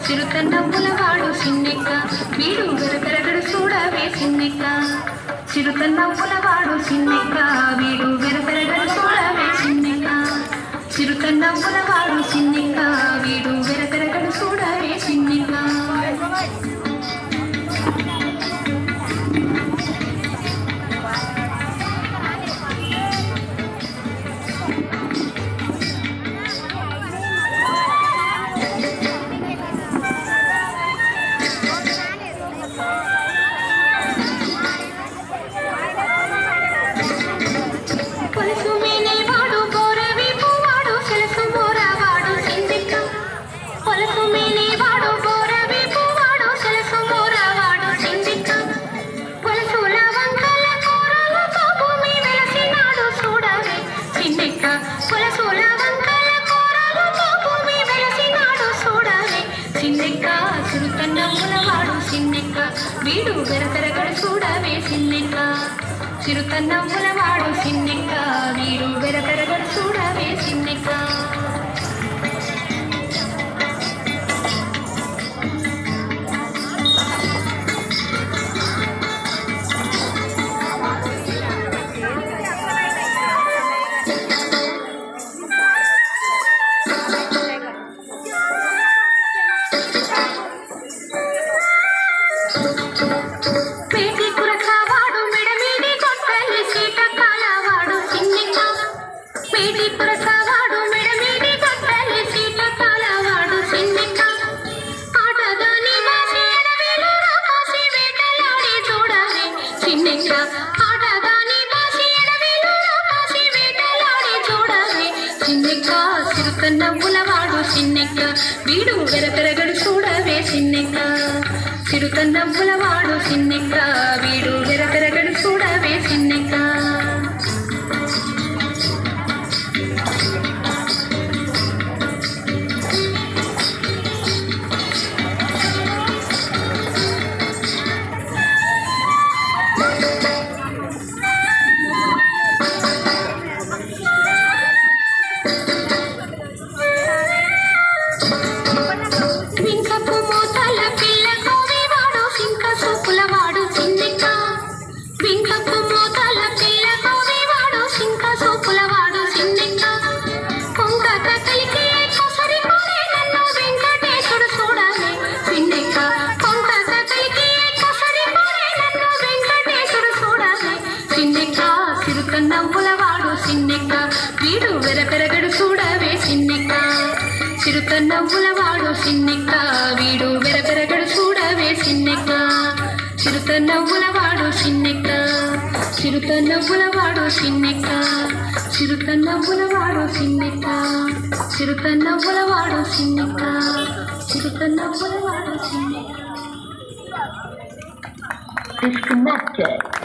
చిరుతన్నవ్వులవాడు సిన్నెక్క వీడు వెరపెరగడు చూడవే సిన్నెక్క చిరుతన్నవ్వులవాడు సిన్నెక్క వీడు వెరపెరగడు చూడవే సిన్నెక్క చిరుతన్నవ్వులవాడు సిన్నెక్క వీడు వెరపెరగడు చూడవే సిన్నెక్క చిరుతన్నవ్వులవాడు సిన్నెక్క వీడు వెరపెరగడు చూడవే సిన్నెక్క చిరుతన్నవ్వులవాడు సిన్నెక్క వీడు వెరపెరగడు చూడవే సిన్నెక్క చిరుతన్నవ్వులవాడు సిన్నెక్క వీడు వెరపెరగడు చూడవే సిన్నెక్క చిరుతన్నవ్వులవాడు సిన్నెక్క వీడు వెరపెరగడు చూడవే సిన్నెక్క చిరుతన్నవ్వులవాడు సిన్నెక్క వీడు వెరపెరగడు చూడవే సిన్నెక్క చిరుతన్నవ్వులవాడు సిన్నెక్క వీడు వెరపెరగడు చూడవే సిన్నెక్క చిరుతన్నవ్వులవాడు సిన్నెక్క చిరుతన్నవ్వులవాడు సిన్నెక్క చిరుతన్నవ్వులవాడు సిన్నెక్క చిరుతన్నవ్వులవాడు సిన్నెక్క చిరుతన్నవ్వులవాడు సిన్నెక్క Disconnected.